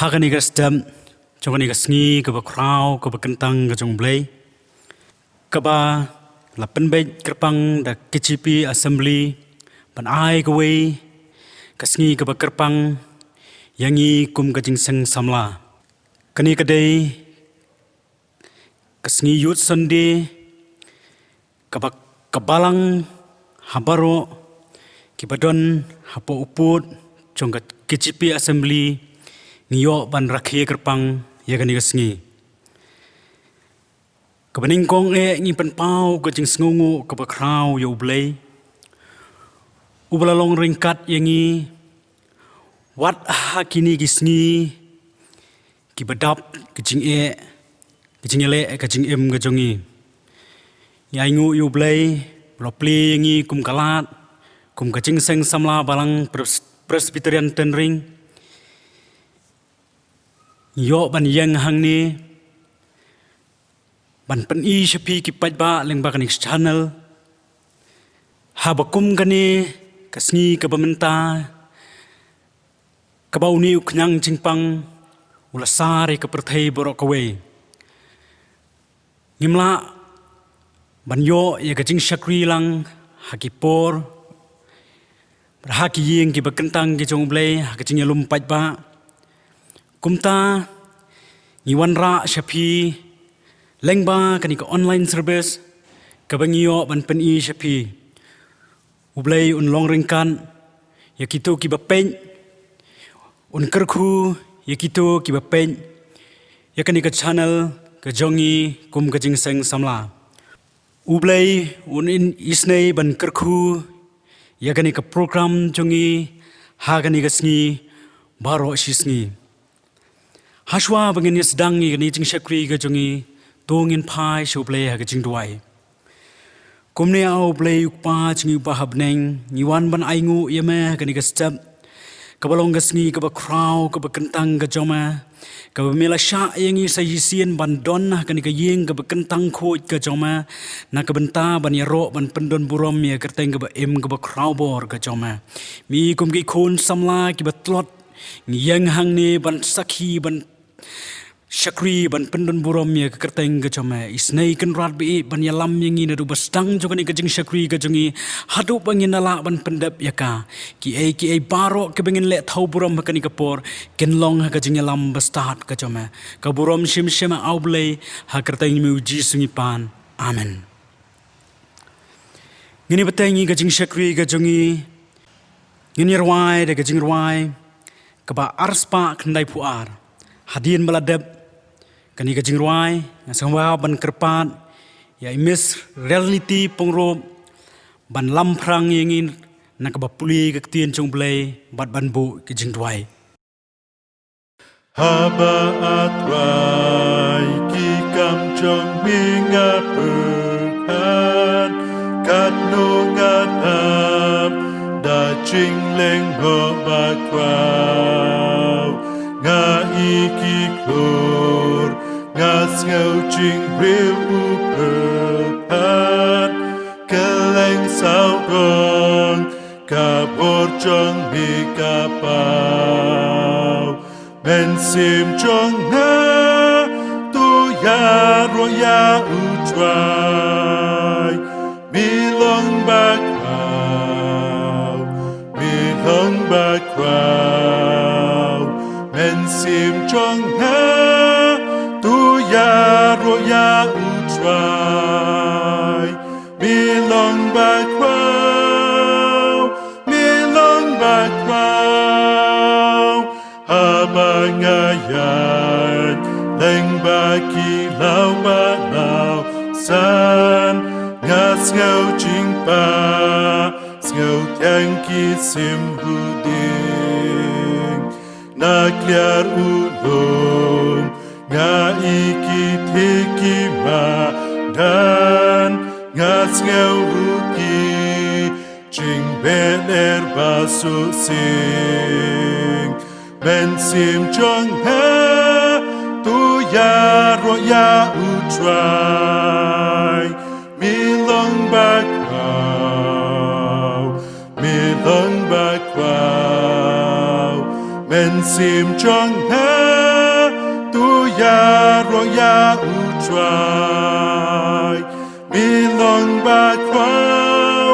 Hagani ka stem, jongani ka sngi, ka ba kraw, ka ba kentang, ka jong blay. Ka ba lapan bay kerpang da KCP assembly, ban ai ka way, ka sngi ka ba kerpang, yangi kum ka jing seng samla. Kani ka day, ka sngi youth Sunday, ka ba kabalang habaro, ki badon hapo uput, jong ka KCP assembly, ngiyo ban rakhe kerpang ya gani gasngi kabaning kong ngi pan pau ka jing sngungu ka ba kraw yo blay ublalong ringkat yangi wat hakini gisngi ki badap ka jing ele ka jing em ka jongi yaingu yo blay lopli yangi kum kalat kum ka jing seng samla balang Presbyterian tenring yo ban yang hang ni ban pen i shapi ki pat ba leng ba kanik channel habakum gani kasni ka bamenta ka bauni uknyang jingpang ulasare ka perthai borok kawe ngimla ban yo ya ka jing shakri lang hakipor haki yeng ki bakentang ki jong blay ka jing yalum pat ba kumta ngiwan ra shapi lengba kani ka online service kabangiyo ban pen i shapi ublay un long ringkan yakito ki bapen un kerku yakito ki bapen yakani ka channel ka jongi kum ka jingseng samla ublay un in isnei ban kerku yakani ka program jongi hagani ka sngi baro shisngi Hashwa bangin yes dangi gani jing shakri ga jongi tongin pai sho play ha ga jing duai kumne au play ukpa jingi bahabneng niwan ban aingu yema gani ga step kabalong ga sngi ka ba kraw ka ba kentang ga joma ka ba mela sha yangi sa yisien ban don ha gani ga yeng ka ba kentang khoj ga joma na ka benta ban yaro ban pendon burom ya kerteng ga ba em ga ba kraw bor ga joma mi kum gi khon samla ki ba tlot ngiyang hang ni ban sakhi ban Shakri ban pendon burom ya kerteng ga chama isnei kan rat bi ban yalam yangi na du bastang jogani ka jing shakri ga jongi hadu bangin nala ban pendap ya ka ki ai baro ke bangin le thau burom ka ni kapor ken long ha ka jing yalam bastat ka chama ka burom shim shima auble ha kerteng mi uji sungi pan amen ngini batangi ka jing shakri ga jongi ngini rwai de ka jing rwai ka ba arspa khandai puar hadin baladab kani ka jingruai ngasangwa ban kerpat ya imis reality pongro ban lamprang yengin nakabapuli ka tien chong blay bat ban bu ka jingruai haba atwai ki kam chong minga purkan kat no ngatam da ching leng ho ba kwao nga iki klor ngas ngau ching riu uperpat keleng sao gong ka bor chong mi ka pao men sim chong na tu ya ro ya utrai mi long ba kwao men sim chong na tu ya ro ya utrai mi long ba kwao haba ngayan leng ba ki lau ba lau san ngas ngau ching pa ngau tiang ki sim huding na kliar ulung nga iki tiki ma dan ngas ngau ruki ching bener basu sing men sim chong ha tu ya ro ya utrai mi long ba kwao men sim chong ha roya utrai mi long ba kwao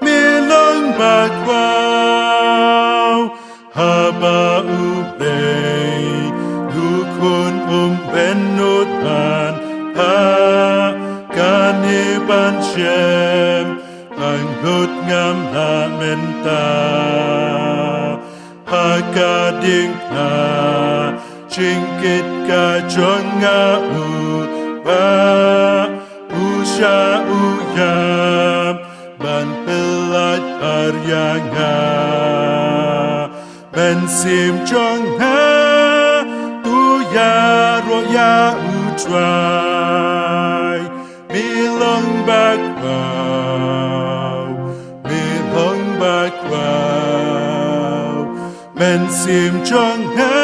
mi long ba kwao haba ubei lukun benut ban ha kani ban shem ang hut ngam ha menta ha ka ding ha Chingkit ka jonga u ba usha uyam ban pelat aryanga ben sim jonga tu ya roya utrai milong bakwao milong bakwao ben sim jonga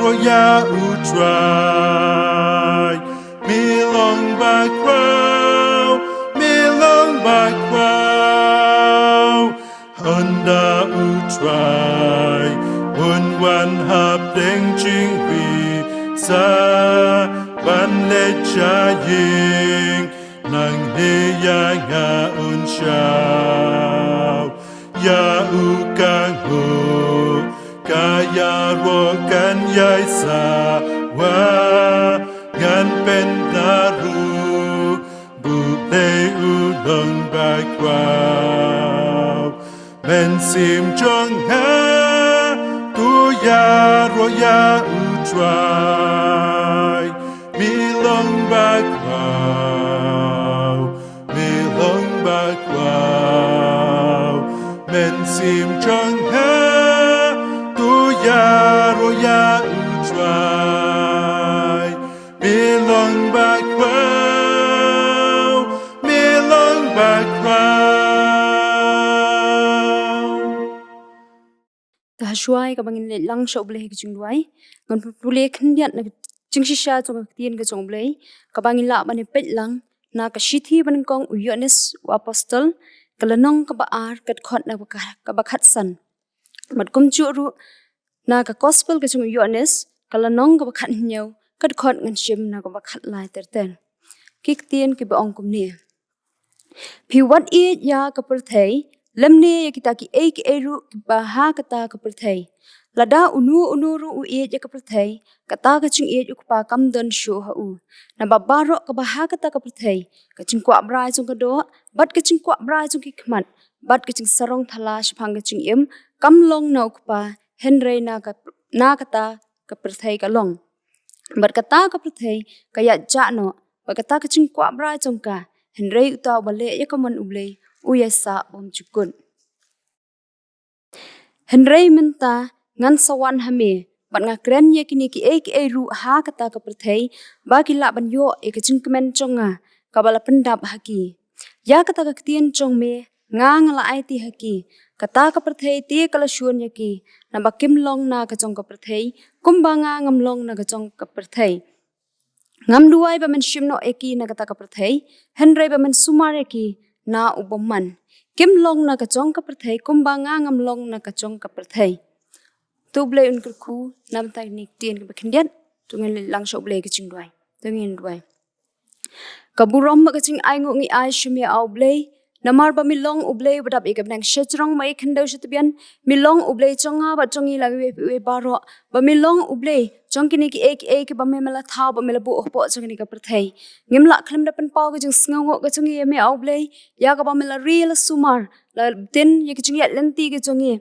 roya utrai milong bakwao honda utrai wan hap deng ching vi sa ban le cha ying nang he ya nga un shao ya u kang ho kaya ro kan yai sa wa ngan pen daru bu le u long ba kwao men sim jong ha tu ya ro ya u try mi long ba kwao mi long ba kwao men sim jong ha ya roya utrai milong bakwao ta shuai ka bangin le lang sho ble ki chungwai ngon pule khndiat na chingshisha chong tien ka chong ble ka bangin la bane pet lang na ka shithi ban kong uyones apostol kalanong ka ba ar kat khot na ka ba khat san mat kum chu ru na ka gospel ka chung yones kala nong ka bakhat nyau kat khot ngan shim na ka bakhat lai ter ten kik tien ki ba ong kum ne phi wat e ya ka per thei lamne ya kita ki ek eru ba ha ka ta ka per thei lada unu ru u e ya ka per thei ka ta ka chung e u pa kam don shu ha u na ba ba ro ka ba ha ka ta ka per thei ka chung kwa brai chung ka do bat ka chung kwa brai chung ki khmat bat ka chung sarong thala shphang ka chung em kam long nau pa Henry na kata ka perthai ka long bar kata ka perthai ka ya ja no ba kata ka ching kwa bra chong ka Henry uta bale ya ka man uble u ya sa bom chukun Henry menta ngan sawan hame bat nga kren ye kini ki ek e ru ha kata ka perthai ba ki la ban yo e ka ching kmen chonga ka bala pendap haki ya kata ka tien chong me nga ngala ai ti haki kata ka perthai ti kala shun yaki na bakim long na ka chong ka perthai kumbanga ngam long na ka chong ka perthai ngam duai ba men shim no eki na kata ka perthai Henry ba men sumar eki na uboman kim long na ka chong ka perthai kumbanga ngam long na ka chong ka perthai tu ble un ku nam tai nik tien ka bakhindiat tu ngel lang sho ble ka ching duai tu ngin duai ka burom ka ching ai ngo ngi ai shim ya au ble namar ba milong uble badap ikap nang shechrong mai khando shitbian milong uble chonga ba chongi lagi we baro ba milong uble chongkini ki ek ba me mala tha ba mela bu opo chongni ka perthai ngimla khlam da pan paw ga jing sngaw ga chongi me uble ya ga ba mela real sumar la tin ye ki chongi lenti ga chongi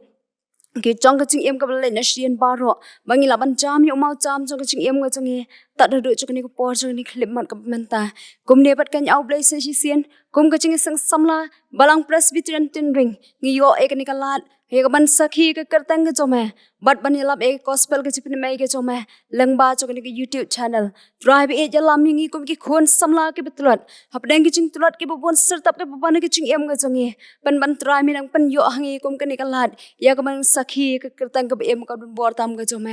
ki chong ka ching em ka le na sien baro bangi la ban jam yo mau jam chong ka ching em ga chongi ta da do chokni ko por chongni khlip mat ka menta kumne pat kan au ble se sien kum ka ching sang samla balang presbyterian tin ring ngi yo ekni ka lat he ka ban sakhi ka kartang ga chome bat ban yalap ek gospel ka chipni mai ga chome langba chokni ka youtube channel drive e jalam ngi kum ki khon samla ke betlat hap deng ki ching tulat ke bon ser tap ke ban ki ching em ga chongi ban try mi nang pan yo hangi kum ka ni ka lat ya ka ban sakhi ka kartang ka em ka bor tam ga chome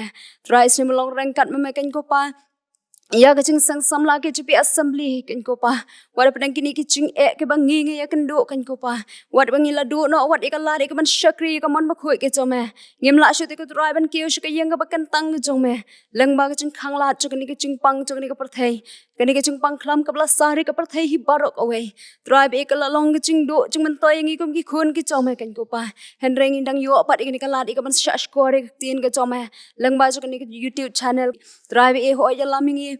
try sim long rang kat me kan ko pa ya ka ching sang samla ke chupi assembly kan ko pa wad padang kini ki ching ke bangi nge ya kan do kan ko pa wad bangi la do no wad ikala de ka man shakri ka man makhoi ke chome ngim la shu te ko trai ban kiu shka yang ka bakan tang chome lang ba ka ching khang la chu kini ki ching pang chu kini ka parthai kini ki ching pang khlam ka bla sari ka parthai hi barok away trai be ka la long ki ching do chung man toy ngi kum ki khun ki chome kan ko pa hen reng dang yo pat kini ka la de ka man shash ko re tin ka chome lang ba chu kini ki YouTube channel trai be ho ya lamingi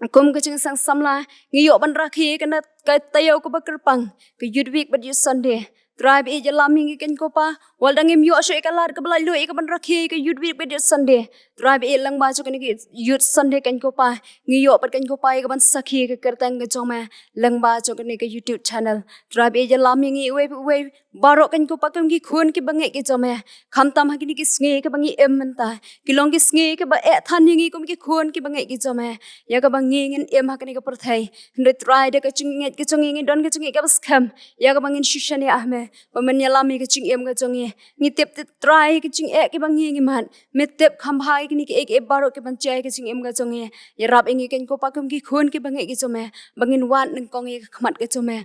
kum ka ching sang samla ngi yo ban rakhi kana ka tayo ko bakrpang ka yudwik bad yu Sunday tribe e jalami ngi ken ko pa wal dangim yo sho ekalar ka bla lu e ka ban rakhi ka yudwik bad yu Sunday tribe e lang ba chu kan ki yud Sunday ken ko pa ngi yo pat ken ko pa e ka ban sakhi ka kertang ka choma lang ba chu kan ki YouTube channel tribe e jalami ngi we baro ken ko pa kam ki khun ki bangai ki choma kham tam ha ki snge ka bangi em manta ki long ki snge ka ba e than ngi kum ki khun ki bangai ki choma ya ka bangi ngin em ha kani ka parthai hre try de ka ching ki chong ngi don ka ching ka skam ya ka bangin shushani ahme ba man ya lami ka ching em ka chong ngi tep try ki ching ki bangi ngi man me tep kham bhai ki ni ki baro ki ban chai ka ching em ka chong ya rap ngi ken ko pa kum ki khun ki bangai ki choma bangin wan nang kong ki khmat ka choma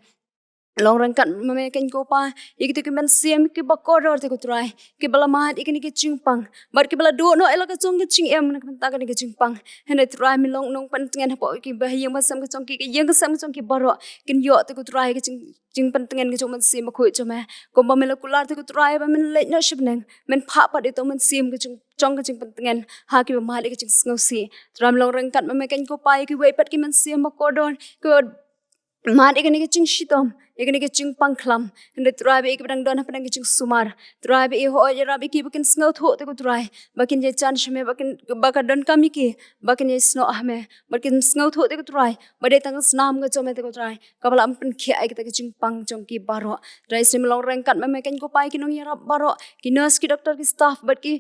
long rang kat mame ken ko pa ikti ki men siam ki ba koror te ko try ki bala mat ikni ki chingpang bar ki bala do no ela ka chong ki ching em na ta ka ni ki chingpang hene try mi long nong pan tengen po ki ba yang ma sam ka chong ki yang ka sam chong ki baro kin yo te ko try ki ching pan tengen ki chong man sim ko chome ko ba mela kular te ko try ba men le no shibneng men pha pa de to man sim ki chong ka ching pan tengen ha ki ba ma le ki ching sngo si tram long rang kat mame ken ko pa ki we pat ki man sim ma ko don ko mat ikni ki ching shitom ikni ki ching pangklam hende try be ikbang don hapang ki ching sumar try be ho ya rabi ki bakin snow tho te ko try bakin je chan shme bakin baka don kami ki bakin je snow ahme bakin snow tho te ko try bade tang snam ga chome te ko try kabala ampan khi ai ki ching pang chong ki baro try sim long rang kat me ken ko pai ki nong ya baro ki nurse ki doctor ki staff but ki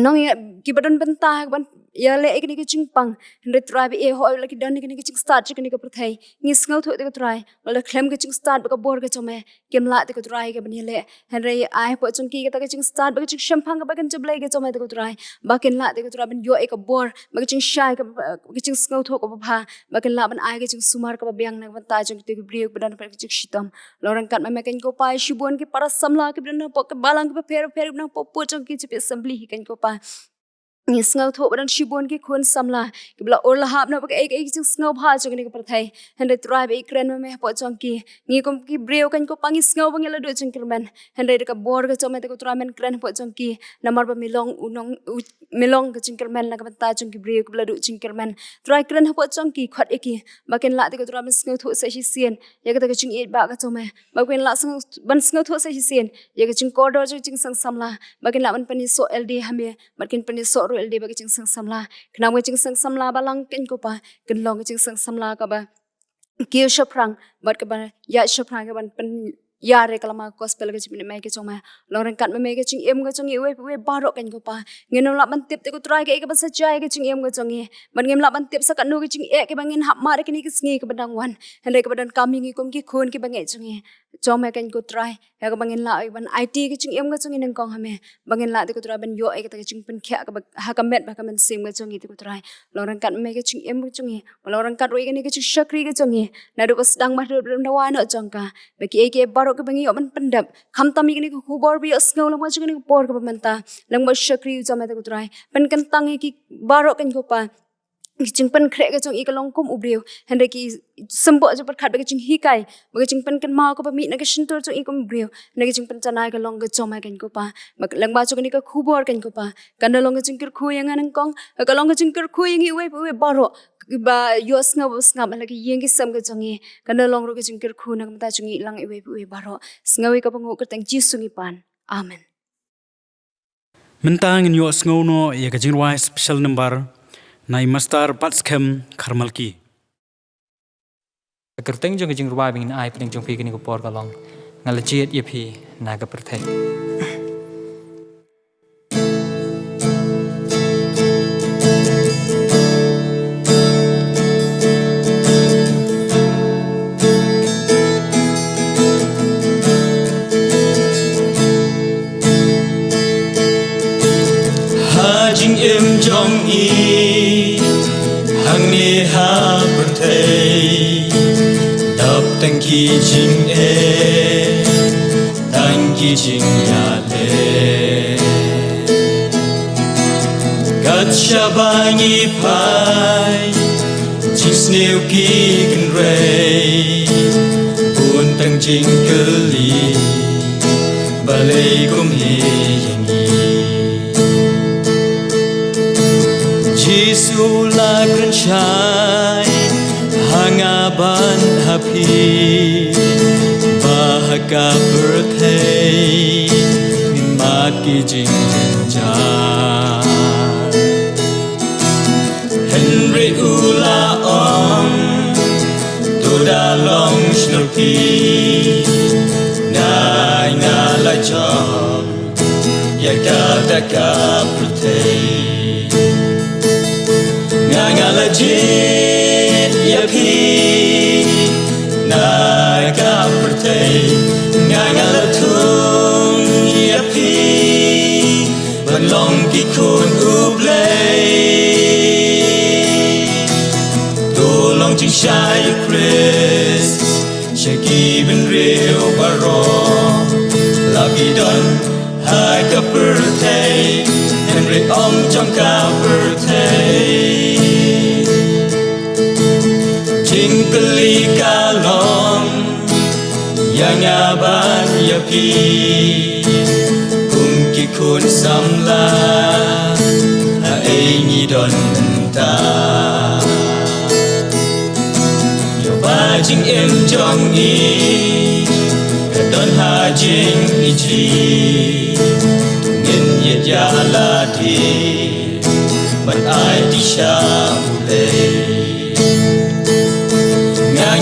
nong ki badan benta ban ya le ikni ki ching pang hende try be ho la ki don ki ching start ki ni ka prathai ngi sngo tho te ko try wala khlem ki ching start ba ka bor ka chome kem la te ko try ka bani le hende ai po chung ki ka ta ki ching start ba ki ching shampang ba kan chablai ka chome te ko try ba ken la te ko try ban yo e ka bor ba ki ching shai ka ki ching sngo tho ko ba pha ba ken la ban ai ki ching sumar ka ba byang na ban ta chung te ki briok ban pa ki ching shitam lorang kat ma ken ko pai shibon ki para samla ki ban po ka balang ka fer na po chung ki chi assembly hi ken ko pa ni sngo tho ban shibon ki khun samla ki bla or la hap na ba ek ching sngo bha chung ni ka prathai hende tribe ek ren me po chung ki ngi kom ki breo kan ko pangi sngo bang la do chung kirman hende ka bor ka chome te ko tramen kren po chung ki namar ba milong unong milong ka chung kirman na ka ta chung ki breo ka bla do chung kirman try kren po chung ki khat eki ba ken la te ko tramen sngo tho sa hi sien ya ka ta chung et ba ka chome ba ken la ban sngo tho sa hi sien ya ka chung corridor chung sang samla ba ken la ban pani so ld hame ba ken pani so ro ld ba ki ching sang samla knam ki ching sang samla ba lang ken ko pa ken long ki ching sang samla ka ba kiu shoprang bat ka ba ya shoprang ka ban pen ya re kalama gospel ka chim mai ki chong ma long ren kat me ki ching em ka chong we baro ken ko pa ngeno la ban tip te ko try ka ba sa chai ki ching em ka chong ban ngem la ban tip sa kan nu ki ching ki ban ngin hap ma re ki ni ki sngi ka ban wan hen re ka ban kami ngi kum ki khun ki ban nge chong chong ma ken ko try ya ka ban ngin la ban it ki ching em ka chong nang kong hame ban ngin la te ko try ban yo ka ta ching pen kha ka ba ha ka met ba ka man sim ka chong te ko try long ren kat me ki ching em ka chong long ren kat ro ki ni ki ching shakri ka chong na ru bas dang ma ru na wa no chong ka ba ki baro ka bangi ban pandap kham tam ki ni ko bor bi asngau lang ma ching ni ko por ka ban ta lang ba shakri chome te ko try pan kan tang ki baro kan ko pa ching pan khre ka chong ikalong kum ubreu hende ki sambo jo par khat ba ching hi kai ba ching pan kan ma ko ba mi na ka shin tor chong ikum breu ne ki ching pan chanai ka long ka choma kan ko pa ba lang ba chong ni ka khu bor kan ko pa kan long ka ching kir khu yang an kong ka long ka ching kir khu yang we baro ba yos nga ba la ki yeng ki sam ka chong kan long ro ka ching kir khu na ta chong lang we baro sngawi ka bango ka tang ji sungi pan amen mentang in yo sngo no ya ka jingwai special number nai master patskem karmalki kerteng jong jing rubai bing ai pning jong phi kini ko por ka long ngalajiet ye phi na ka perthai ha jing em jong i hang ki jing tan ki jing ya le gat shabangi pai jing sneu ki kan rei bun tang jing keli balai kum hi Jesu la kan shai hangaban happy bahaga birthday min mat ki jing ja Henry ula om toda long snoopy na la job ya kata ka birthday ngala jit ya pi na ka birthday ngala tung ya pi ban long ki kun ublay to long ching shai Chris shaki ben real baro lucky don hai ka birthday Henry om trong ka birthday Jingkeli kalong yang aban ya pi kum ki kun samla a ni don ta yo ba jing em jong i ka don ha jing i ji ngin ye ya la di ban ai di sha ule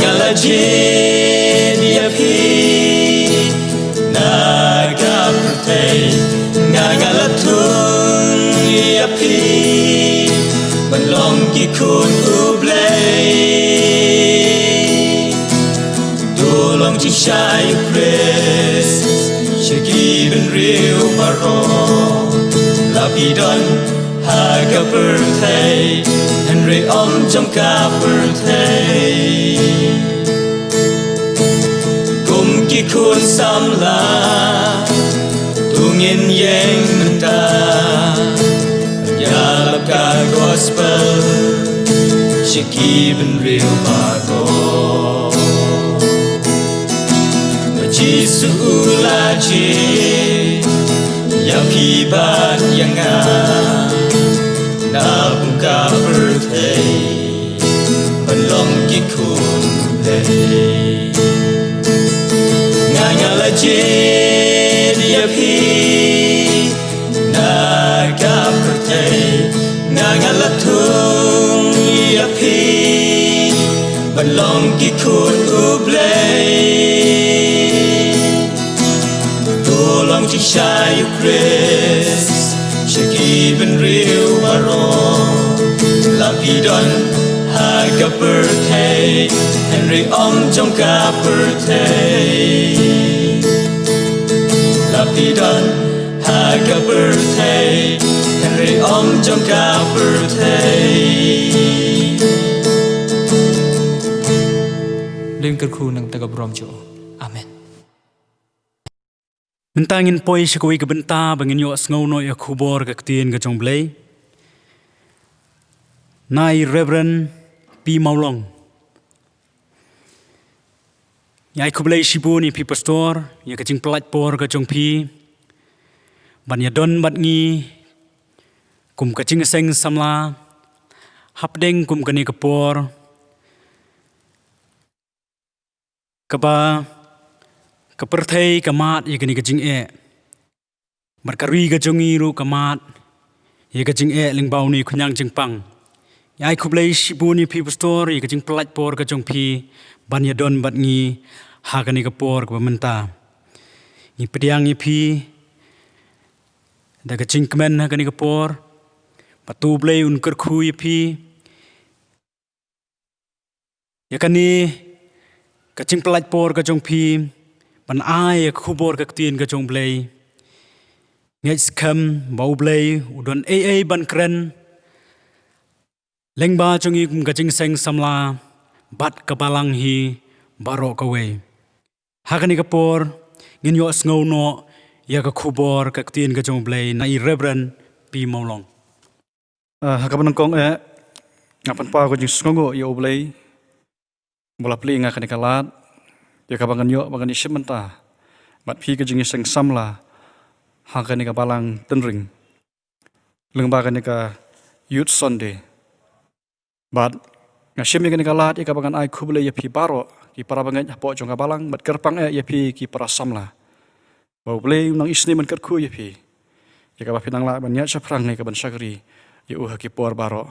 ngala jin ya pi na ka birthday ngala tung ya pi ban long ki kun ublay do long chi shai Chris shaki ben real baro lapi don ha ka birthday Henry om trong ka birthday ki kun samla tungin yang menta yalap ka gospel shaki ben real baro Jesu la ji ya pi ban yang na pun ka birthday ban long ki kun play ngala jin ya pi na ka birthday ngala tung ya pi ban long ki kun ublay to long chi shai Chris shaki ben real baro lapi don ha ka birthday Henry om trong ka birthday lapi don ha ka birthday Henry om trong ka birthday Lim ker khu nang taga brom jo amen Mentangin poi shakoi ke benta bangin yo sngo no ya khubor ka ktien ka jong blay Nai Reverend P Maulong Yai kublai shibu ni pi pastor ya kacing pelat por ka jong pi ban ya don bat ngi kum kacing seng samla hapdeng kum kani kapor kaba kaperthei kamat ya kani kacing markari ka jongi ru kamat ya kacing lingbau ni kunyang jingpang Yai kublai shibu ni pi pastor ya kacing pelat por ka jong pi ban ya don bat ngi hakani kapor ka menta ni pediang ni pi da kacing kemen hakani kapor patu blai un kerkhu ya pi ya kani kacing pelat por ka jong pi ban ai ya khubor ka ktien ka jong blai ngai skam bau blai udon ban kren lengba chongi kum kacing seng samla bat kabalang hi baro kawe. Hakani kapor ngin yo sngau no ya ka khubor ka tin ka jong blay na i Reverend P Maulong. Hakapan kong ngapan pa ko jing sngongo ya oblay bola pli ngakani kalat ya kabangan yo bangan isimenta bat pi ka jing iseng samla hakani ka balang tenring lengba kani ka Youth Sunday bat ngasim kani kalat ya kabangan ai kublay ya pi baro ki para bangan po jong ka balang bat kerpang ya pi ki para samla bau blay nang isni man kerku ya pi ya ka pinang la ban ya chaprang ne ka ban sakri ya ki por baro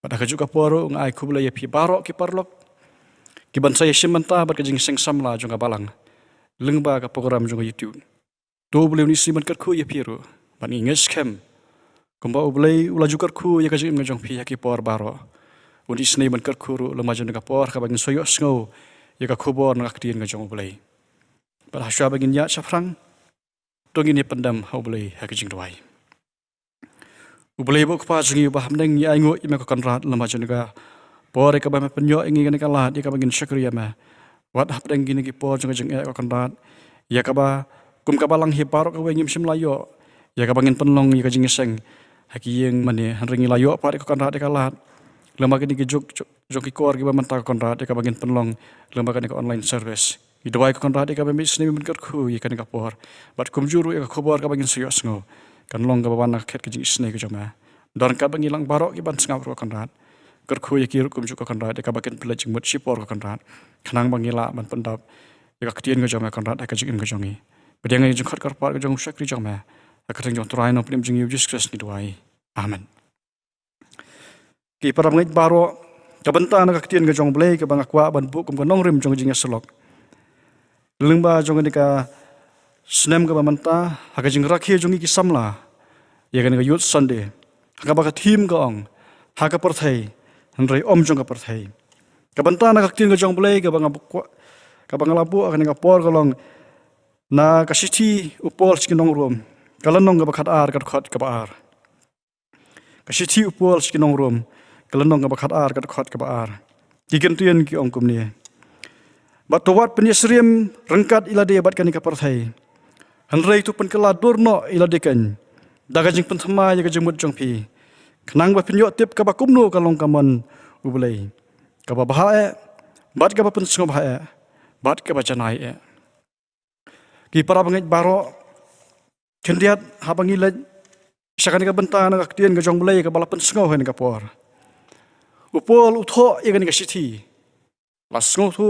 pada kajuk kaporo ngai kubla ya pi baro ki parlok ki ban saya simenta bat kajing seng samla jonga balang lengba ka program jonga YouTube to beliau ni siman karku ya piru ban inges kem kumba ublei ulaju karku ya kajing ngajong pi ya ki por baro undi sne ban karku ru lema jonga por ka bangin soyo sngo ya ka kubor ngak tien ngajong ublei pada hasya bangin ya safrang tongin ni pendam ublei ha kajing duai Ublay bo kpa jingi ba hamdeng ya ingo ime ko konrad lama jonga por ka ba me penyo ingi kan kalat ya ka bangin syakriya ma wat hamdeng gini ki por jonga jeng ko konrad ya ka ba kum ka balang hi parok ka wengim sim layo ya ka bangin penlong ya ka jingi seng haki yeng mane hanringi layo par ko konrad ya kalat lama gini ki jok ki kor ki ba menta ko konrad ya ka bangin penlong lama kan ko online service idwai ko konrad ya ka ba mis ni min ku ya kan ka por bat kum juru ya ka khobor ka bangin serius ngo kan long ka bawana khet ki isne ko jama don ka bangilang barok ki ban sngap ro kan rat ker khu ye ki kum ju ko kan rat ka bakin pela jing mut sipor ko kan rat khanang bangila ban pendap ya ka tien ko jama kan rat ka jing ko jongi bedeng ye jing khat kar par ko jong sakri jama ka teng jong trai no plim jing yu Jesus ni duai amen ki para ngit baro ka benta na ka tien ko jong blei ka bang akwa ban bu kum ko nong rim jong jing selok lengba jong ni ka Senem ka bamanta haka jing rakhi jongi ki samla ya kan ka Youth Sunday haka baka thim ka ong haka parthai hanrei om jong ka parthai ka banta na ka tin ka jong blai ka banga ka banga labu akan ka por ka long na ka sithi upol skinong rom kalanong ka bakhat ar ka khat ka bar ka sithi upol skinong rom kalanong ka bakhat ar ka khat ka bar ki gentien ki ong kum ni batowat penyesrim rengkat ilade bat kan ka parthai Hanrei tu penkela durno iladekan. Daga jing penthama ya kajing mut jong pi. Kenang ba pinyo tip ka ba kumno kalong kaman ublei. Ka ba bahae, bat ka ba pensung bahae, bat ka ba janai e. Ki para bangit baro kendiat habangi lej sakani ka benta na kaktien ka jong blei ka bala pensung hen ka por. Upol utho ya kan ka sithi. Lasngo tu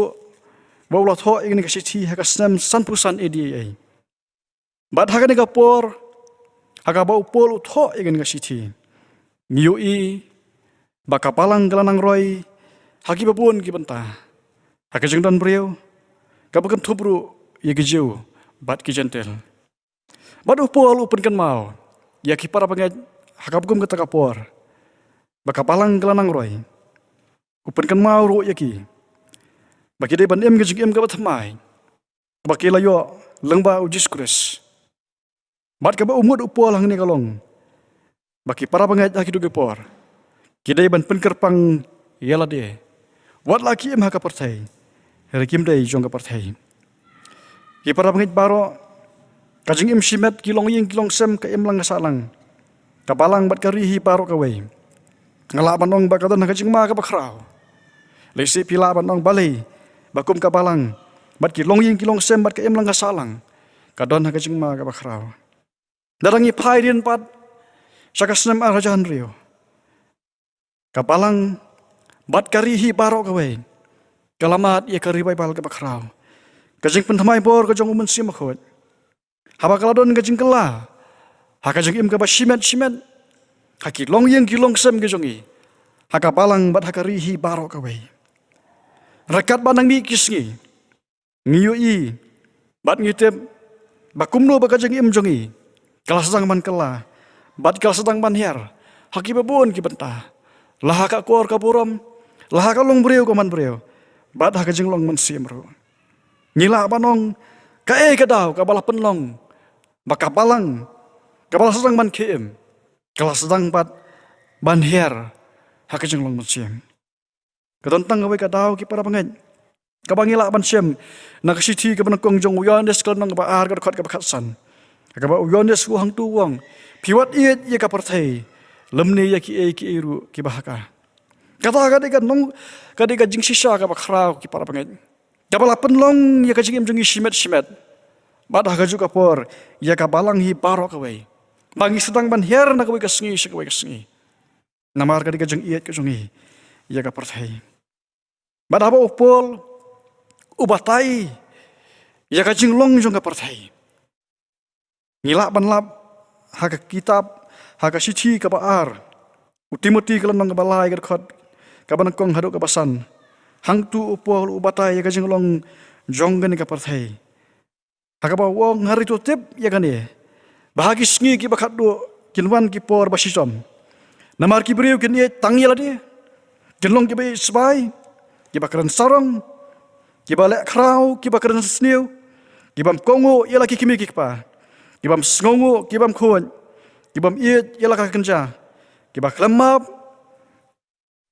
ba ulo tho ya kan ka sithi ha ka snam sanpusan edi. Bat haka ni kapor, haka bau pol utho ikan kasiti. Ngiyui, baka palang galanang roy, haki babun ki benta. Haka jengdan beriau, kabakan tubru ya kijau, bat ki gentle. Bat upol upen kan mau, ya ki para pengen haka bukum kata kapor. Baka palang galanang roy, upen kan mau ru ya ki. Baki day ban em ka bat hamai. Baki layo lengba ujis kures. Bat ka ba umut upol hang ni kalong. Baki para pengat haki duge por. Kidai ban penkerpang yala de. Wat laki em haka partai. Rekim dai jong ka partai. Ki para pengat baro kajing em simet kilong ying kilong sem ka em lang salang. Kabalang bat karihi baro ka wei. Ngala banong ba kadan kajing ma ka bakrao. Lesi pila banong balai. Bakum kabalang bat kilong ying kilong sem bat ka em lang salang. Kadon kajing ma ka bakrao. Darangi pairin pat sakasnem arajan rio. Kapalang bat karihi baro kawai. Kalamat ia karibai bal ke bakrau. Kajing pentamai bor kajong umun simakot. Haba kaladon kajing kela. Hakajing im kaba simet. Haki long yang kilong sem kajongi. Hakapalang bat hakarihi baro kawai. Rekat banang mikisngi. Ngiyui bat ngitip bakumno bakajing im jongi. Kalah sedang man kela, bat kalah sedang man her, haki babun ki benta, lah ka kuor kaburam, lah ka long beriu kaman beriu, bat haka jeng long man simru, nyila banong, kae kadau kabalah penlong, baka balang, kabalah sedang man kiem, kalah sedang bat ban her, haka jeng long man sim, Katontang kawai kadau ki para pangat. Kabangila ban shem nakasiti ka banakong jong uyandes ka nang baar ka khot ka bakhatsan. Ka ba uyandes ku hang tu wang piwat iet ye ka parthai lemne ye ki eru ki bahaka. Kata ka de ka nong ka de ka jing sisa ka bakrau ki para panget. Ka bala penlong ye ka jing jong shimet. Badah ka juga por ye ka balang hi baro ka wei. Bangi sedang ban her na ka wei ka sngi ka wei ka sngi. Namar ka de ka jing iet ka jong ye ka parthai. Badah ba upol ubatai ya ka jinglong jong ka parthai ngila ban lap haka kitab haka sithi ka baar utimoti ka lanang ka balai ka khot ka banakong hadu ka basan hang tu upol ubatai ya ka jinglong jong ka parthai haka ba wong hari tu tip ya ka ni bahagi sngi ki bakat do kinwan ki por basisom namar ki briu kin ye tangyela dia jinglong ki bai sbai ki bakaran sarong kiba lek krau, kiba keren sniu, kibam kongo ialah kikimi kikpa, kibam sngongo, kibam kuan, kibam iet ialah kakenja, kiba klemap,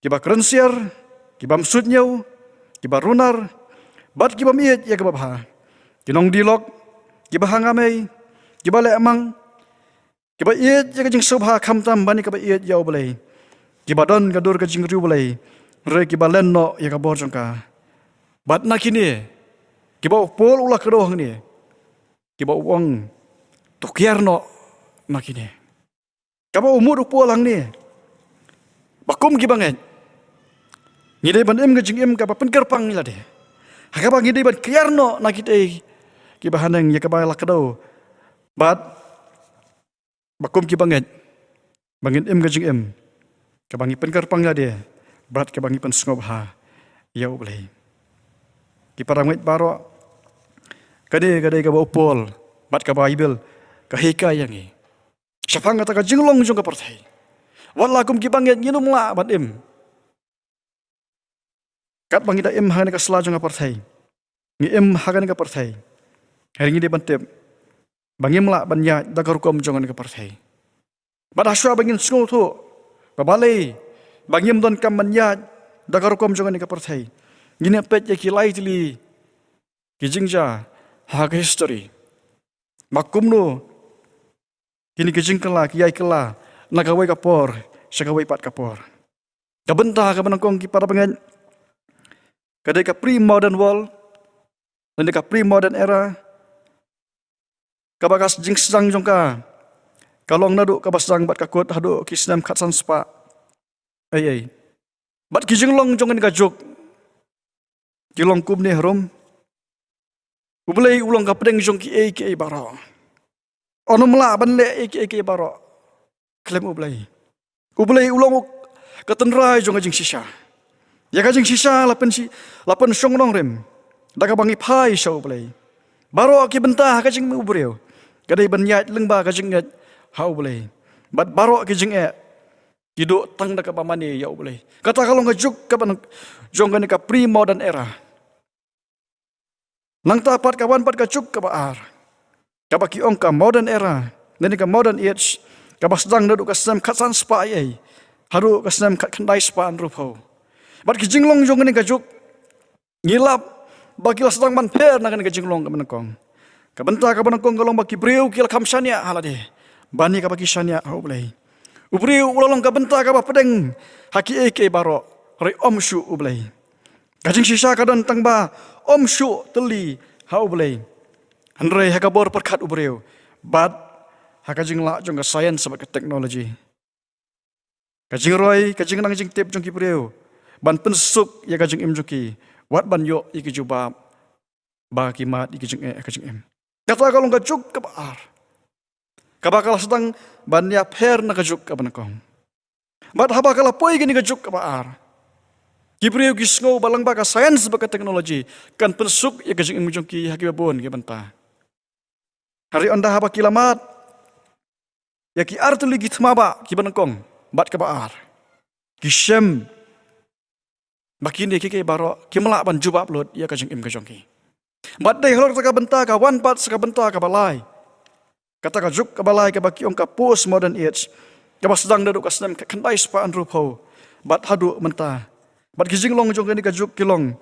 kiba keren siar, kibam sutnyau, kiba runar, bat kibam iet ia kiba bah, kinong dilok, kiba hangamei, kiba lek amang, kiba iet ia kajing subha kamtam bani kiba iet yau belai, kiba don gadur kajing riu belai, re kiba lenno ia kabor jongka. Bat na kini, kiba pol ulah kedoh ni, kiba uang tukiar no na kini. Kiba umur upol ang ni, bakum kiba ngen, ngide ban ngajing kiba penkerpang nila de. Kiba ngide ban kiar no na kita, kiba haneng ya kiba lah kedoh. Bat bakum kiba ngen, bangin ngajing kiba ngi penkerpang nila de, bat kiba ngi pen sngobha, ya ublay. Ki paramit baro kade ka upol bat ka bible ka hika yangi syapang kata ka jinglong jong ka parthai wallakum ki banget nginum la bat kat bangida hane ka sela jong ka parthai ngi hagan ka parthai hari ngi de bantep bangim la banya dagar kom jong ka parthai bat aswa bangin skol tu babalei bangim don kam banya dagar kom jong ka parthai gini pet ya kilai tili kijingja hak history makumno kini kijingkala kiyai kala nakawai kapor sakawai pat kapor kabenta ka banangkong ki para pengen kadai ka pre modern world dan ka pre modern era kabakas jingsang jongka kalong nadu kabasang bat kakut hadu kisnam khatsan spa ai bat kijinglong jongan ka jok kilong kum ni harum ublay ulang ka pedeng jong ki ke baro ono mela ban le ke baro klem ublay ulang ka tenrai jong jing sisa ya ka jing sisa lapen song nong rem daga bangi pai sho ublay baro ki bentah ka jing ubreu kadai ban yat lengba ka jing ha ublay bat baro ki jing kido tang daga pamane ya ublay kata kalau ngajuk ka ban jong ka pre modern era nang tapat kawan pat kacuk ka baar kabaki ong ka modern era nani ka modern age kabasdang nadu ka sam khatsan spa ai haru ka sam khat khandai spa an rupo bat ki jinglong jong ni kajuk ngilap bagi sedang man per na ka jinglong ka manakong ka benta ka manakong kalong baki breu kil khamsania halade bani ka baki sania ublai ubreu ulalong ka benta ka ba pedeng haki ke baro re omshu ublai kajing sisa kadan tangba om shu teli hau belai andre hakabor perkat ubreu bat hakajing la jong ka science sebagai teknologi kajing roi kajing nang jing tip jong ki breu ban pensuk ya kajing jong wat ban yo iki juba ba kimat iki jing kajing kata kalau kajuk ka baar kabakal sedang ban ya per na kajuk ka banakong bat habakala poi gini kajuk ka baar Kibriu gisngo balang baka sains baka teknologi kan pensuk ya kajing imujong ki hakibabon ki banta. Hari anda haba kilamat ya ki artuli gitmaba ki banangkong bat ka baar. Kisem bakini ki baro ki melak ban jubab lot ya kajing im kajong ki. Bat dai holor ka benta ka wan pat ka benta ka balai. Kata ka juk ka balai ka baki ong ka post modern age. Ka basdang dadu ka senam ka kandai spaan rupo bat hadu menta. Bat kijing long jong ni kajuk kilong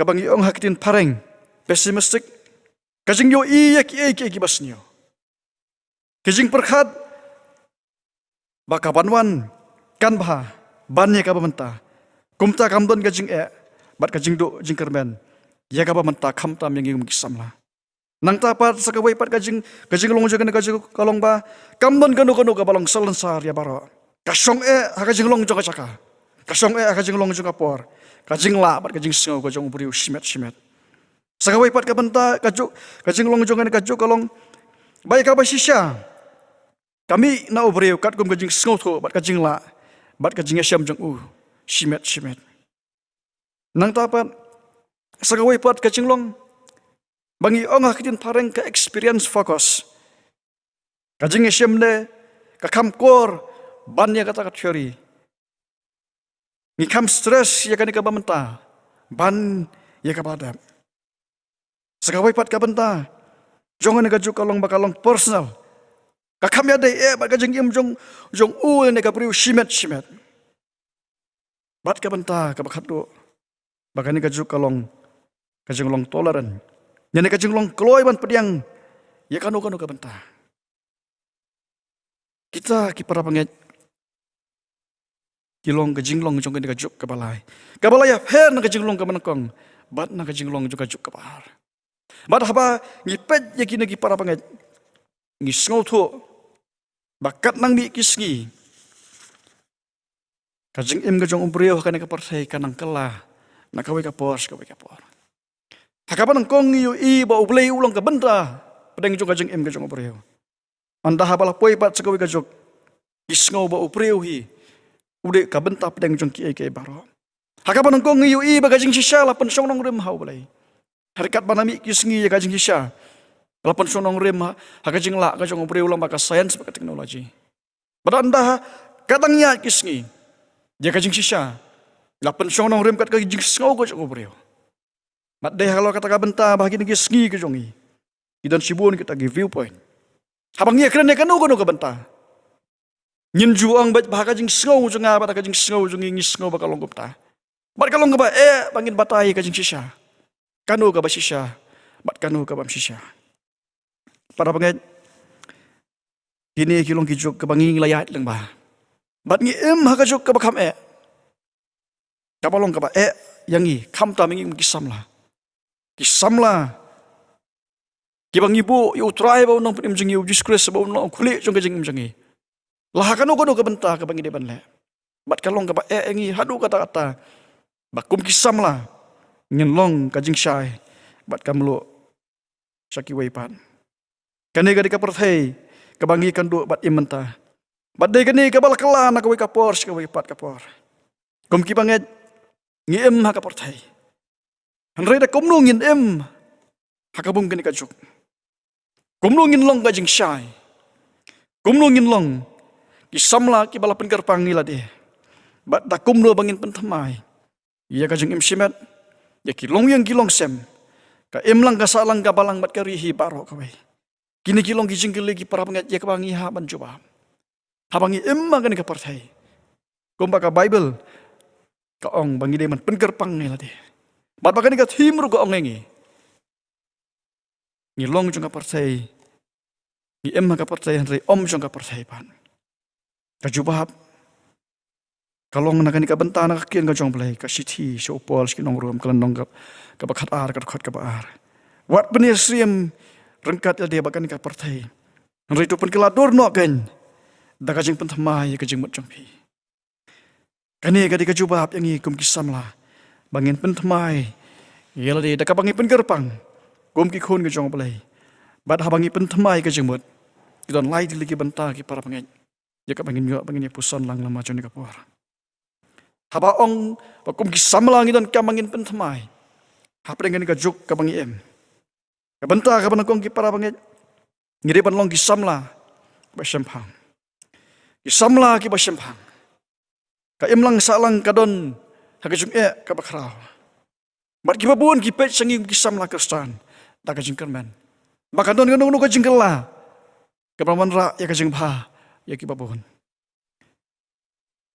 kabang iong hakitin pareng pesimistik kajing yo iya ki basnyo kajing perkhat baka banwan kan bah bannya ka bamenta kumta kamdon kajing bat kajing do jing kermen ya ka bamenta kamtam yang ngum kisamla nang tapat sakawai pat kajing longjong kan kajing kalong ba kamdon kanu ka balong salensar ya baro kasong hakajing longjong ka caka kasong hakajing longjong ka por kajing la bat kajing sengo kajong beriu shimet sakawai pat ka benta kajing longjong kan kajing kalong baik ka ba sisya kami na beriu kat kum kajing sengo tho bat kajing la bat kajing syam jong shimet nang tapat sakawai pat kajing long bangi ong hakitin pareng ke experience fokus kajing syam ne ka kamkor bannya kata teori ni kam stress ya kan ka bamenta ban ya ka badam sakawai pat ka benta jongan ka ju kalong bakalong personal ka kam ya dai ba kajing im jong ne ka priu shimet bat ka benta ka bakhat do bakani ka ju kalong kajing long toleran nyane kajing long kloy ban pediang ya kanu ka benta kita ki para panget kilong kajing long jong ka juk kabalai ya pher na kajing long ka manakong bat na kajing long juga juk kabar bat haba ngipet ya kini ki para panget ngisngau tho bakat nang mi kisngi kajing im kajong umbriyo kan ka partai kanang kala na kawai ka por hakapan kong yu ba ublay ulang ka benta pedang jong kajing im kajong umbriyo anda habala poi pat sakawai kajok isngau ba umbriyo hi ude ka benta pedang jong ki baro hakapan kong yu ba kajing sisya la pensong nong rem hau balai harikat banami kisngi ya kajing sisya la pensong nong rem hakajing la kajong umbriyo ulang baka sains baka teknologi pada anda katangnya kisngi ya kajing sisya la pensong nong rem kat kajing sngau kajong umbriyo mat deh kalau kata ka benta bahagi ngi sngi kejongi idan sibun kita gi viewpoint habang ye kren kanu ka benta nyin juang bat bahaka jing sngau jonga bat ka jing sngau jongi ngi sngau bakalong gupta bat kalong ba bangin batai ka jing sisya kanu ka ba sisya bat kanu ka bam sisya para panget kini kilong kijuk ka banging layat lang ba bat ngi haka juk ka bakam kapalong ka ba yangi kam ta minging kisamla kibang ibu yu try ba unong penim jengi Jesus Christ ba unong kulit jong kajing jengi lah kanu ka benta ka bangi deban le bat kalong ka ba engi hadu kata bakum kisamla nyenlong kajing syai bat kamlo syaki waipan kani ka dikaperthei ka bangi kandu bat imenta bat de kani ka balakala na ka wai kapor ka waipat kapor kum ki banget ngiem ha kaperthei Henry da kumlungin hakabung kini kajuk. Kumlungin long kajing syai. Kumlungin long kisamla ki balapan kerpang nila dia. Bat da kumlo bangin pentamai. Iya kajing simet. Ya kilong yang kilong sem. Ka lang kasalang kabalang bat karihi baro kawai. Kini kilong kijing kiligi para pengat ya kabangi haban coba. Habangi kani kapartai. Kumbaka Bible. Kaong bangi deman penkerpang nila dia. Bat bakani ka timru ko ongengi. Ngilong jong ka partai. Ni ka partai Henry om jong ka partai pan. Kajubahap. Kalong nakani ka benta na kakian ka jong play ka city so pol skinong rum kalandong ka bakat ar ka khot ka baar. Wat benir siem rengkat dia bakani ka partai. Henry tu pun kelador no kan. Da kajing pentamai kajing mot jong pi. Kani ka di kajubahap yang kum kisam lah. Bangin pentamai, ialah dia dak bangi pengerpang, kum ki khon ke jong balai, bad habangi pentamai ke jemut, kita lai di lagi benta ki para pengen, jika bangin yo bangin pusan lang lama joni kapur. Haba ong, kum ki samlang dan kamangin pentamai, hapa dengan ka juk ka bangi ka benta ka banakong ki para pengen, ngiripan long ki samla, basyempang, ki samla ki basyempang, ka lang salang kadon. Hakajung kabakraw. Mat kibabun kipet sanging kisam la kristan. Da kajing kerman. Baka don ganung kajing kala. Kapraman ra ya kajing bha ya kibabun.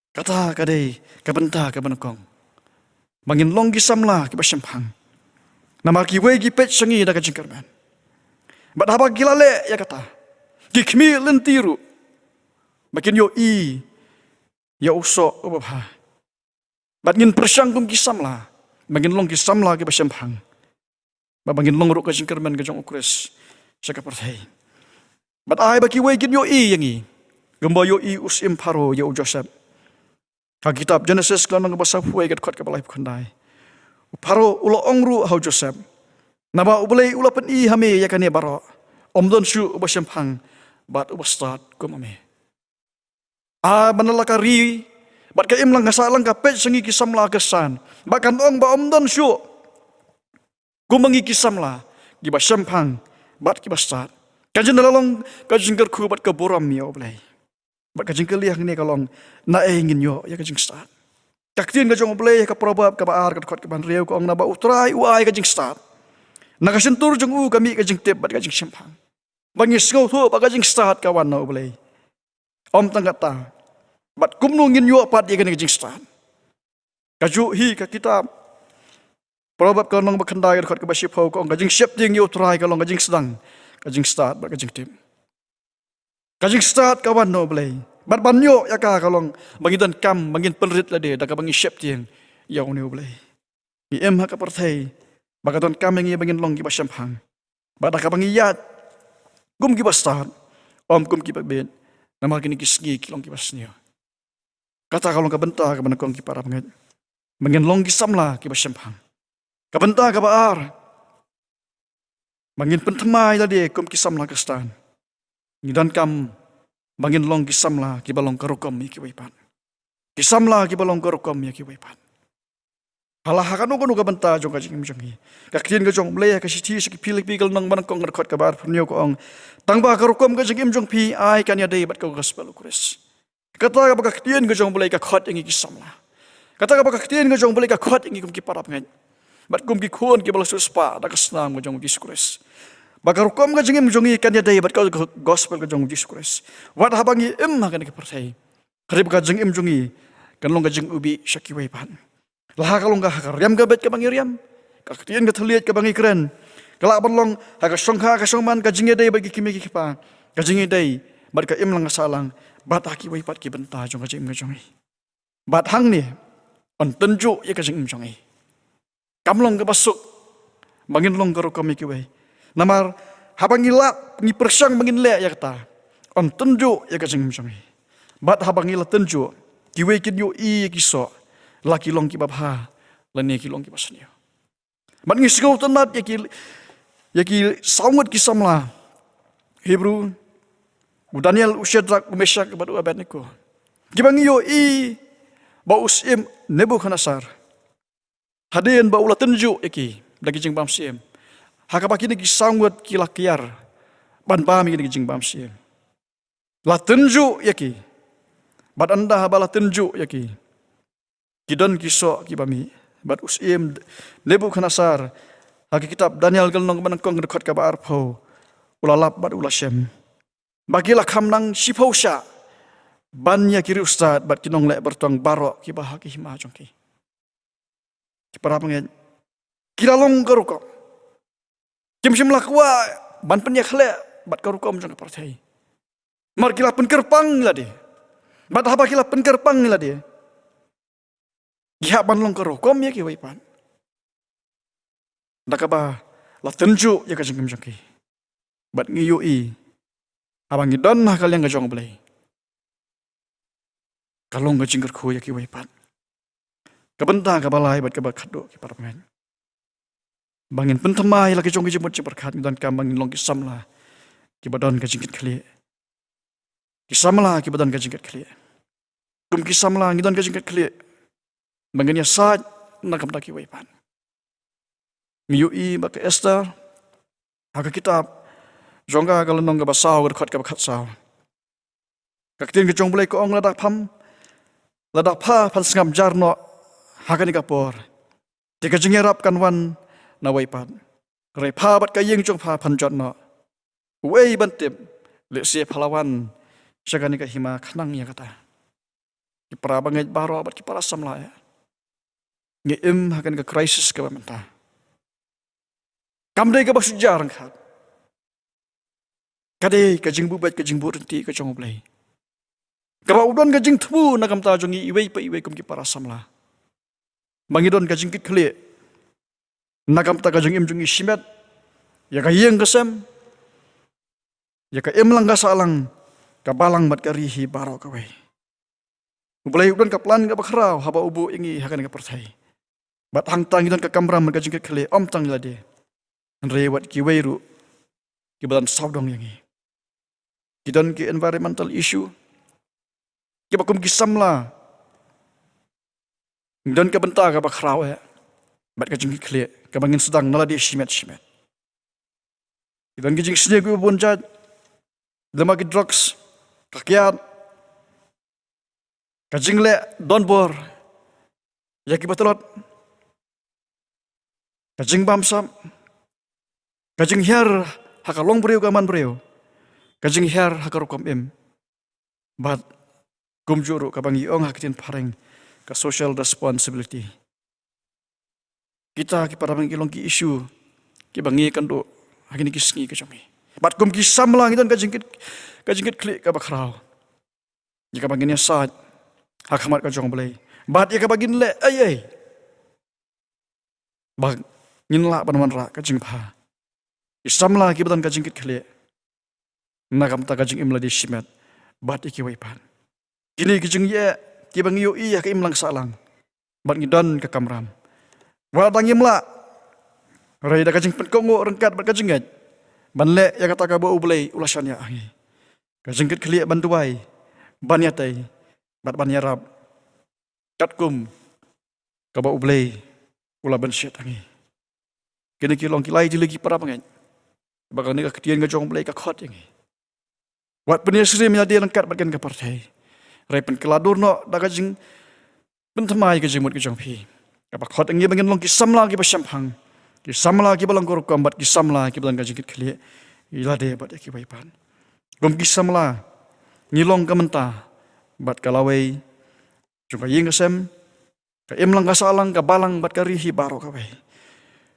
Kata kadai kabenta kabanakong. Bangin long kisam la kibasyempang. Nama kiwe ki pet sengi da kajing kerman. Bat haba gilale ya kata. Kikmi lentiru. Makin yo ya usok ubah. Bat ngin persang kum kisam lah. Bangin long kisam lah ki basyambang. Bangin long ruk kajing kerman kajong ukres. Saka perthai. Bat ai baki we gin yo yangi. Gamba yo usim paro ya Joseph. Ha kitab Genesis kan nang basa fuai kat khot ka balai khandai. Paro ulo ongru hau Joseph. Naba ubelai ula pen hame ya kane baro. Omdon syu basyambang. Bat ubastad kumame. Banalakari bat ka imlang ngasalang ka pet sengi kisam la kesan bakan ong ba omdon syu kumangi kisam la giba syampang bat giba start kajin dalalong kajin kerku bat ka boram ya oblai bat kajin keliah ni kalong na engin yo ya kajin start kaktin kajong oblai ka probab ka baar ka khot ka ban riau ko ong na ba utrai uai kajin start nakasentur jong kami kajin tip bat kajin syampang bangis ngau thu ba kajin start kawan na oblai om tanggata bat kumnungin yo pat dia kena kajing start. Kaju hi ka kitab. Probab ka nang bakhandai ka ka basip ho ko kajing siap ding yo try ka long kajing sedang. Kajing start bat kajing tim. Kajing start kawan no blai. Bat banyo ya ka long bangidan kam bangin penrit la de da ka bangi siap ding ya no blai. Ni em ha ka perthai. Bagaton kam ngi bangin long ki basyamphang. Bat da ka bangi yat. Gum ki start. Om kum ki ben. Nama kini kisgi ki long ki basnyo. Kata kalau kabenta ka manakong ki para pangat. Mangin long kisam la ki basyambang. Kabenta ka baar. Mangin pentemai la de kum kisam la kastan. Ngidan kam mangin long kisam la ki balong karukom ki waipan. Kisam la ki balong karukom ki waipan. Halah hakanu kono kabenta jong ka jing jongi. Kaktin ka jong blaya ka siti ki pilih pikal nang manakong ngarkot ka baar punyo ko ong. Tangba karukom ka jing jong pi ai kan ya de bat ka gospel ukres. Kata ka bakaktian ka jong bulay ka khot ingi kisam la. Kata ka bakaktian ka jong bulay ka khot ingi kum ki parap ngaj. Bat kum ki khon ki balas suspa da kasnam ka jong Jesus. Bakarukom ka jing jongi kan ya day bat ka gospel ka jong Jesus. Wat habangi ha kan ki percaya. Karib ka jing jongi kan long ka jing ubi syaki waipan. Lah ka long ka riam ka bet ka bangi riam. Kaktian ka thaliat ka bangi keren. Kala banlong ha ka songha ka songman ka jing day bagi kimi ki pa. Ka jing day bat ka lang salang. Bat aki waipat ki benta jong ka jing jongi. Bat hang ni on tenju ya ka jing jongi. Kamlong ka basuk bangin long ka rokom ki wai. Namar habangila ni persang bangin le ya kata. On tenju ya ka jing jongi. Bat habangila tenju ki wai kin yo ki so laki long ki babha lani ki long ki basnyo. Bat ngi singau tenat ya ki saungat ki samla. Hebrew Daniel Ushedrak Meshach badu Abednego. Gibang yo ba usim Nebuchadnezzar. Hadin ba ulah tenju iki lagi jing bam sim. Hakabaki ni sangat kilakiar. Ban pami ni jing bam sim. La tenju yaki. Bad anda bala tenju yaki. Kidan kiso kibami. Bad usim Nebuchadnezzar. Haki kitab Daniel galnong manangkong dekat ka ba arpo. Ulalap bad ulah syem. Bagilah kamnang sipausa bannya kiri ustad bat kinong lek bertuang barok ki bahaki hima jongki. Ki para pengen kira long garukom. Kim sim lakwa ban penyak le bat garukom jong percaya. Mar kila penkerpang la de. Bat haba kila penkerpang la de. Giha ban long garukom ya ki waipan. Dakaba la tenju ya ka jengkem jongki. Bat ngiyui abang idon nah kalian ngajong belai. Kalau ngajing kerku ya ki waipat. Kebentang kabalai bat kabak kado ki para pengen. Bangin pentemai lagi jong ki jemut berkat dan kambang long ki samla. Ki badan ka jingkit kali. Ki samla ki badan ka jingkit kali. Kum ki samla ngidan ka jingkit kali. Bangin ya saat nakam ki waipat. Ngiyui bak Esther. Haka kitab Jongga kalau nong ka basaw ka bakat saw. Kaktin ka jong bulay ko ong ladak pa pan sangam jarno hakan ka por. Tika jingerap kan wan na waipat. Rai pa bat ka yeng jong pa pan jotno. Wei bantip le si palawan syagani ka hima kanang ya kata. Ki para bangaj baro bat ki para samla ya. Ngi hakan ka krisis ka bamenta. Kam dai ka ba sujar khat. Kadai ka jing bu bat ka jing bu renti ka chong blai. Ka ba udon ka jing thu na kam ta jong i wei pa i wei kum ki para samla. Bangidon ka jing kit khle. Na kam ta ka jing im jong i shimet. Ya ka yeng ka sem. Ya ka em lang ka salang. Ka balang mat ka rihi baro ka wei. Ubulai udon ka plan ka bakrau haba ubu ingi hakan ka perthai. Bat hang tang idon ka kamram ka jing kit khle om tang la de. Rewat ki weiru ki balan saudong yangi. Kidon ki environmental issue. Ki bakum ki samla. Don ka benta ka bakrau ya. Bat ka jing kit khle ka bangin sedang nala de shimet. Kidon ki jing sne ku bonjat. Lama ki drugs kakiat. Kajing le don bor. Ya ki batalot. Kajing bamsam. Kajing her hakalong breu kaman breu. Kajing her hakarukom im. But kumjuru kabang iong hakitin pareng ka social responsibility. Kita ki parang ilong ki issue ki bangi kando hakini ki sngi ka jongi. But kum ki samlang idon kajingkit klik ka bakrau. Jika bangin ya saat hakamat ka jong belai. But ya ka bagin le ay. Bag nginla panwan ra kajing pa. Isamla ki badan kajing kit khle. Nakam ta kajing imla di shimet. Bat iki waipan. Kini kajing ye ki bang yo iya ka imlang salang. Bat ngidon ka kamram. Wa dang imla. Rai da kajing penkongo rengkat bat kajing gaj. Ban le ya kata ka bo ulai ulasan ya angi. Kajing kit khle bantuai. Ban ya tai. Bat ban ya rab. Katkum ka bo ulai ula ban syet angi. Kini ki long ki lai di lagi para pangai. Bakal ni ka ketian ka jong blai ka khot yang. Wat penyesri menjadi lengkap bagian ka partai. Rai pen keladur no da ka jing pentamai ka jimut ka jong pi. Ka khot ang bagian long ki samla ki basyampang. Ki samla ki balang korup kambat ki samla ki balang ka jingkit khli. Ila de bat ki baipan. Gom ki samla ngilong ka menta bat kalawai juga yeng sem ka emlang ka salang ka balang bat ka rihi baro ka wei.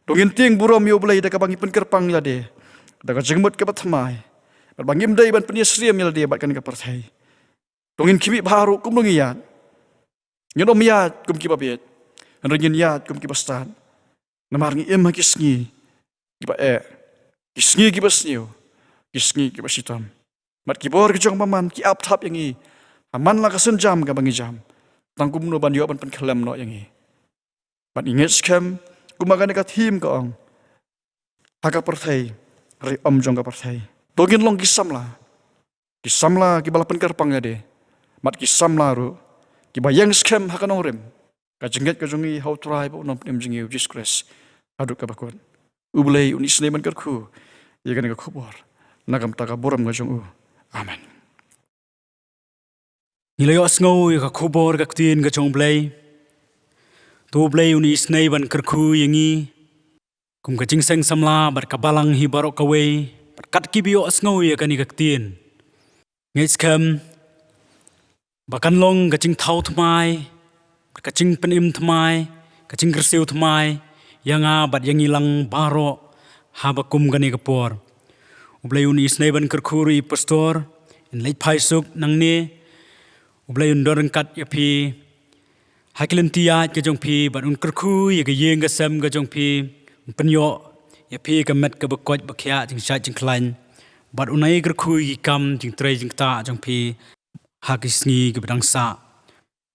Dongin ting burom yo blai da ka bangi penkerpang ila de. Da ka jengmut ka batmai. Bat bangim dai ban penyesriam ila de bat kan ka partai. Dongin kimi baru kum dongiyat. Nyodom yat kum ki babet. Anrengin yat kum ki bastan. Namar ngi em ki sngi. Ki ba ki sngi ki basniu. Ki sngi ki basitam. Mat ki bor ki jong paman ki ap thap yangi. Aman la ka senjam ka bangi jam. Tangkum no ban yo ban penkelem no yangi. Bat inget skem kumagan ka thim ka ong. Haka partai. Ri om jong ka partai. Dongin long kisamla. Kisamla ki bala penkerpang ya de. Mat kisamla ru. Ki bayang skem haka nongrim. Ka jengget ka jongi how try bo nom nem jingi Jesus Christ. Aduk ka bakon. Ublay unis neman kerku. Ya kan ka khobor. Nagam ta ka boram ka jong u. Amen. Nilayo asngo ya ka khobor ka ktin ka jong blai. Tu blai unis nei ban kerku yangi. Kum ka jing seng samla bar ka balang hi barok ka wei. Kat ki bio asngo ya ka ni ka ktin. Ngai skam bakan long ka jing thau thmai. Ka jing penim thmai. Ka jing kersiu thmai. Yanga bat yangi lang baro habakum ka ni ka por. Ublay unis nei ban kerkuri pastor. In late paisuk nang ni. Ublay undorang kat ya pi. Hakilan tiat ka jong pi. Bat un kerku ya ka yeng ka sem ka jong pi. Penyo ya pi ka met ka bakot bakya jing syat jing klan. Bat unai kerku ki kam jing tray jing ta jong pi. Hakis ngi ka badang sa.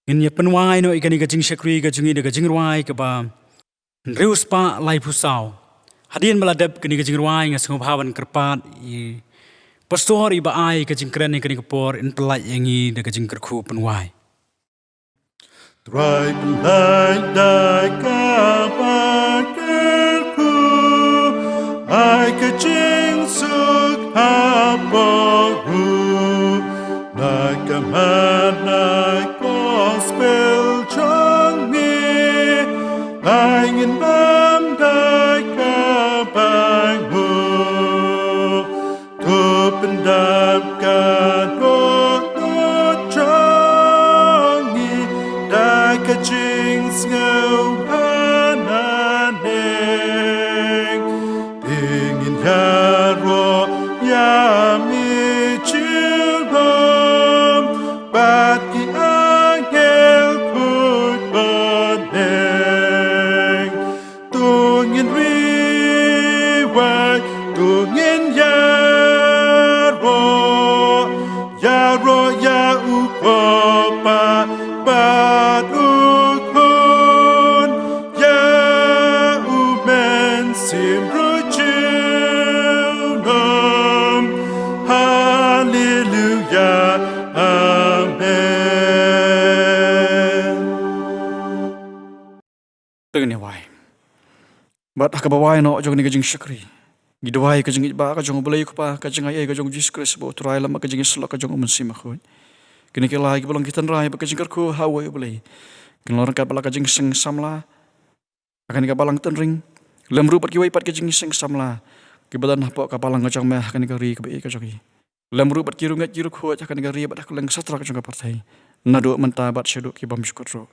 Ngin ya penwai no ikani ka jing syakri ka jungi da ka jing ruai ka ba. Reus pa lai pusau. Hadian meladap kini ka jing ruai nga sengobhawan kerpat. Pastor iba ai ka jing keren ikani ka por. In pelat yangi da ka jing kerku penwai. Try belai dai kapakerku ai kajing suk haporu nai kamat nai gospel chong ni ai ngin bam dai kapang hu tu pendap ka kajing sngau pananeng ya ro ya mi chilbam bat ki angel kut baneng tungin riwai tungin ya ro ya ukopa bat ukon ya umen simruchunam hallelujah amen. Dengan ni wai. Bat akabawai no jong ni kajing syakri. Gidawai kajing iba kajong belai kupa kajing ayai kajong Jesus Christ bo turai lama kajing selak kajong umun simakut. Kini kela lagi belum kita rai kajing kerku hawa belai. Kini orang kapal kajing seng samla. Akan kapalang tenring. Lemru pat kiwai pat kajing seng samla. Kibadan hapok kapalang kajong meh akan kari kebai kajong. Lemru pat kirungat kiruk huat akan kari bat akan satra kajong kapartai. Nadu mentabat syaduk kibam syukutro.